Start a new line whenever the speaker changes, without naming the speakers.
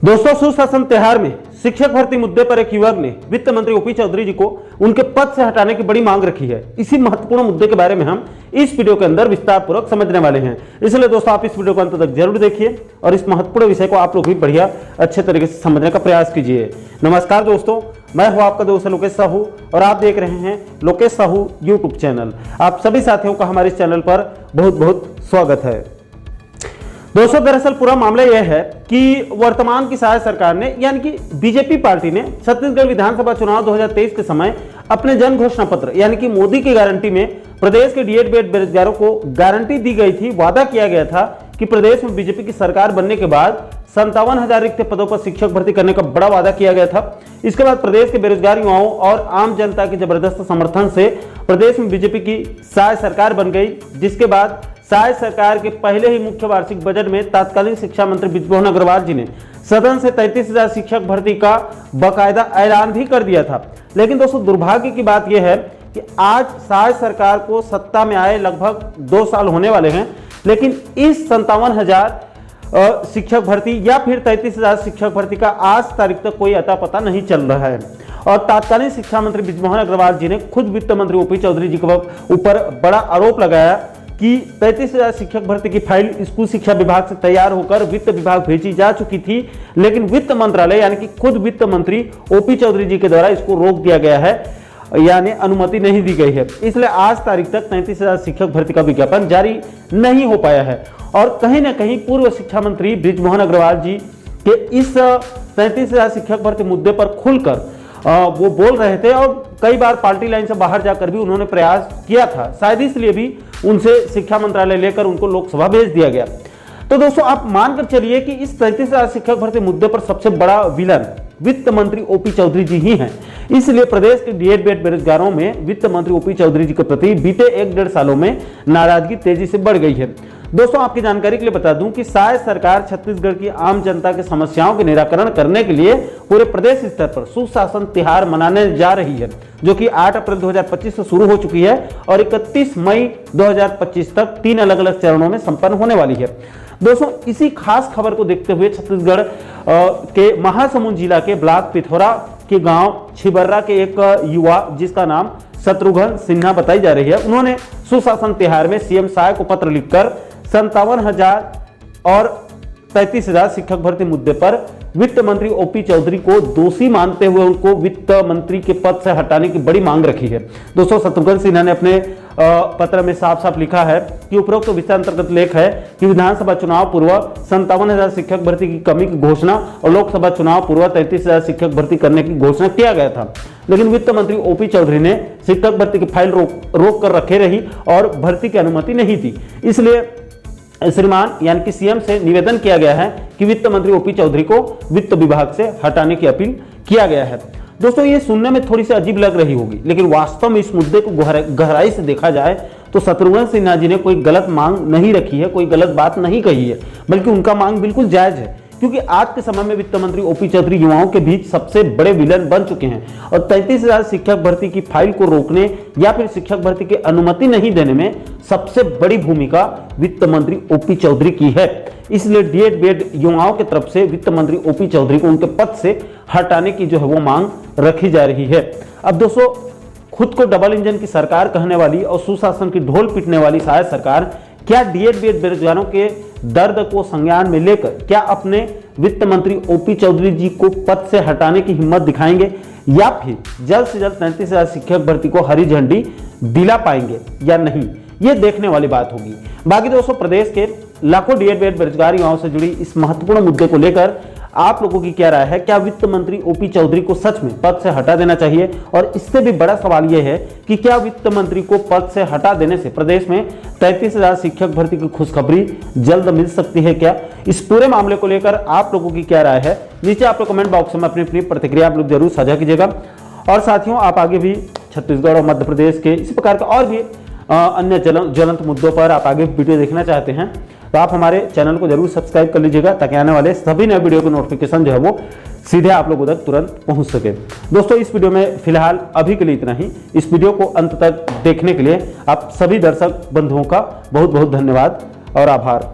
दोस्तों, सुशासन त्योहार में शिक्षक भर्ती मुद्दे पर एक युवक ने वित्त मंत्री ओपी चौधरी जी को उनके पद से हटाने की बड़ी मांग रखी है। इसी महत्वपूर्ण मुद्दे के बारे में हम इस वीडियो के अंदर विस्तार पूर्वक समझने वाले हैं। इसलिए दोस्तों, आप इस वीडियो को अंत तक जरूर देखिए और इस महत्वपूर्ण विषय को आप लोग भी बढ़िया अच्छे तरीके से समझने का प्रयास कीजिए। नमस्कार दोस्तों, मैं हूं आपका दोस्त लोकेश साहू और आप देख रहे हैं लोकेश साहू यूट्यूब चैनल। आप सभी साथियों का हमारे इस चैनल पर बहुत बहुत स्वागत है। दोस्तों, दरअसल पूरा मामला यह है कि वर्तमान की शायद सरकार ने यानी कि बीजेपी पार्टी ने छत्तीसगढ़ विधानसभा चुनाव 2023 के समय अपने जन घोषणा पत्र यानी कि मोदी की गारंटी में प्रदेश के डीएड बीएड बेरोजगारों को गारंटी दी गई थी। वादा किया गया था कि प्रदेश में बीजेपी की सरकार बनने के बाद 57,000 रिक्त पदों पर शिक्षक भर्ती करने का बड़ा वादा किया गया था। इसके बाद प्रदेश के बेरोजगार युवाओं और आम जनता के जबरदस्त समर्थन से प्रदेश में बीजेपी की शायद सरकार बन गई, जिसके बाद शायद सरकार के पहले ही मुख्य वार्षिक बजट में तत्कालीन शिक्षा मंत्री बृजमोहन अग्रवाल जी ने सदन से 33,000 शिक्षक भर्ती का बाकायदा ऐलान भी कर दिया था। लेकिन दोस्तों, दुर्भाग्य की बात यह है कि आज शायद सरकार को सत्ता में आए लगभग 2 साल होने वाले हैं, लेकिन इस 57,000 शिक्षक भर्ती या फिर 33,000 शिक्षक भर्ती का आज तारीख तक कोई अता पता नहीं चल रहा है। और तत्कालीन शिक्षा मंत्री बृजमोहन अग्रवाल जी ने खुद वित्त मंत्री ओपी चौधरी जी के ऊपर बड़ा आरोप लगाया कि 33,000 शिक्षक भर्ती की फाइल स्कूल शिक्षा विभाग से तैयार होकर वित्त विभाग भेजी जा चुकी थी, लेकिन वित्त मंत्रालय यानी कि खुद वित्त मंत्री ओपी चौधरी जी के द्वारा इसको रोक दिया गया है, यानी अनुमति नहीं दी गई है। इसलिए आज तारीख तक 33,000 शिक्षक भर्ती का विज्ञापन जारी नहीं हो पाया है। और कहीं ना कहीं पूर्व शिक्षा मंत्री बृजमोहन अग्रवाल जी के इस 33,000 शिक्षक भर्ती मुद्दे पर खुलकर वो बोल रहे थे और कई बार पार्टी लाइन से बाहर जाकर भी उन्होंने प्रयास किया था। शायद इसलिए भी उनसे शिक्षा मंत्रालय लेकर उनको लोकसभा भेज दिया गया। तो दोस्तों, आप मानकर चलिए कि इस 33,000 शिक्षक भर्ती मुद्दे पर सबसे बड़ा विलन वित्त मंत्री ओपी चौधरी जी ही हैं। इसलिए प्रदेश के डीएड बीएड बेरोजगारों में वित्त मंत्री ओपी चौधरी जी के प्रति बीते 1-1.5 सालों में नाराजगी तेजी से बढ़ गई है। दोस्तों, आपकी जानकारी के लिए बता दूं कि शायद सरकार छत्तीसगढ़ की आम जनता की समस्याओं के निराकरण करने के लिए पूरे प्रदेश स्तर पर सुशासन त्योहार मनाने जा रही है, जो कि 8 अप्रैल 2025 से शुरू हो चुकी है और 31 मई 2025 तक 3 अलग अलग चरणों में संपन्न होने वाली है। दोस्तों, इसी खास खबर को देखते हुए छत्तीसगढ़ के महासमुंद जिला के ब्लॉक पिथौरा के गांव छिबर्रा के एक युवा जिसका नाम शत्रुघ्न सिन्हा बताई जा रही है, उन्होंने सुशासन त्योहार में सीएम साय को पत्र लिखकर 57,000 और 33,000 शिक्षक भर्ती मुद्दे पर वित्त मंत्री ओपी चौधरी को दोषी मानते हुए उनको वित्त मंत्री के पद से हटाने की बड़ी मांग रखी है। दोस्तों, शत्रुघ्न सिन्हा ने अपने पत्र में साफ साफ लिखा है कि उपरोक्त विषय अंतर्गत लेख है कि विधानसभा चुनाव पूर्व 57,000 शिक्षक भर्ती की कमी की घोषणा और लोकसभा चुनाव पूर्व 33,000 शिक्षक भर्ती करने की घोषणा किया गया था, लेकिन वित्त मंत्री ओपी चौधरी ने शिक्षक भर्ती की फाइल रोक कर रखे रही और भर्ती की अनुमति नहीं दी। इसलिए श्रीमान यानी कि सीएम से निवेदन किया गया है कि वित्त मंत्री ओपी चौधरी को वित्त विभाग से हटाने की अपील किया गया है। दोस्तों, ये सुनने में थोड़ी सी अजीब लग रही होगी, लेकिन वास्तव में इस मुद्दे को गहराई से देखा जाए तो शत्रुघ्न सिन्हा जी ने कोई गलत मांग नहीं रखी है, कोई गलत बात नहीं कही है, बल्कि उनका मांग बिल्कुल जायज है। क्योंकि आज के समय में वित्त मंत्री ओपी चौधरी युवाओं के बीच सबसे बड़े विलन बन चुके हैं और 33,000 शिक्षक भर्ती की फाइल को रोकने या फिर शिक्षक भर्ती की अनुमति नहीं देने में सबसे बड़ी भूमिका वित्त मंत्री ओपी चौधरी की है। इसलिए डीएड बीएड युवाओं की तरफ से वित्त मंत्री ओपी चौधरी को उनके पद से हटाने की जो है वो मांग रखी जा रही है। अब दोस्तों, खुद को डबल इंजन की सरकार कहने वाली और सुशासन की ढोल पीटने वाली शायद सरकार क्या डीएड बीएड बेरोजगारों के दर्द को संज्ञान में लेकर क्या अपने वित्त मंत्री ओपी चौधरी जी को पद से हटाने की हिम्मत दिखाएंगे या फिर जल्द से जल्द 33,000 शिक्षक भर्ती को हरी झंडी दिला पाएंगे या नहीं, ये देखने वाली बात होगी। बाकी दोस्तों, प्रदेश के लाखों डीएड बीएड बेरोजगार युवाओं से जुड़ी इस महत्वपूर्ण मुद्दे को लेकर आप लोगों की क्या राय है? क्या वित्त मंत्री ओपी चौधरी को सच में पद से हटा देना चाहिए? और इससे भी बड़ा सवाल यह है कि क्या वित्त मंत्री को पद से हटा देने से प्रदेश में 33,000 शिक्षक भर्ती की खुशखबरी जल्द मिल सकती है क्या? इस पूरे मामले को लेकर आप लोगों की क्या राय है? नीचे आप लोग कमेंट बॉक्स में अपनी प्रतिक्रिया आप लोग जरूर साझा कीजिएगा। और साथियों, आप आगे भी छत्तीसगढ़ और मध्य प्रदेश के इसी प्रकार का और भी अन्य ज्वलंत मुद्दों पर आप आगे वीडियो देखना चाहते हैं तो आप हमारे चैनल को जरूर सब्सक्राइब कर लीजिएगा, ताकि आने वाले सभी नए वीडियो की नोटिफिकेशन जो है वो सीधे आप लोगों तक तुरंत पहुंच सके। दोस्तों, इस वीडियो में फिलहाल अभी के लिए इतना ही। इस वीडियो को अंत तक देखने के लिए आप सभी दर्शक बंधुओं का बहुत बहुत धन्यवाद और आभार।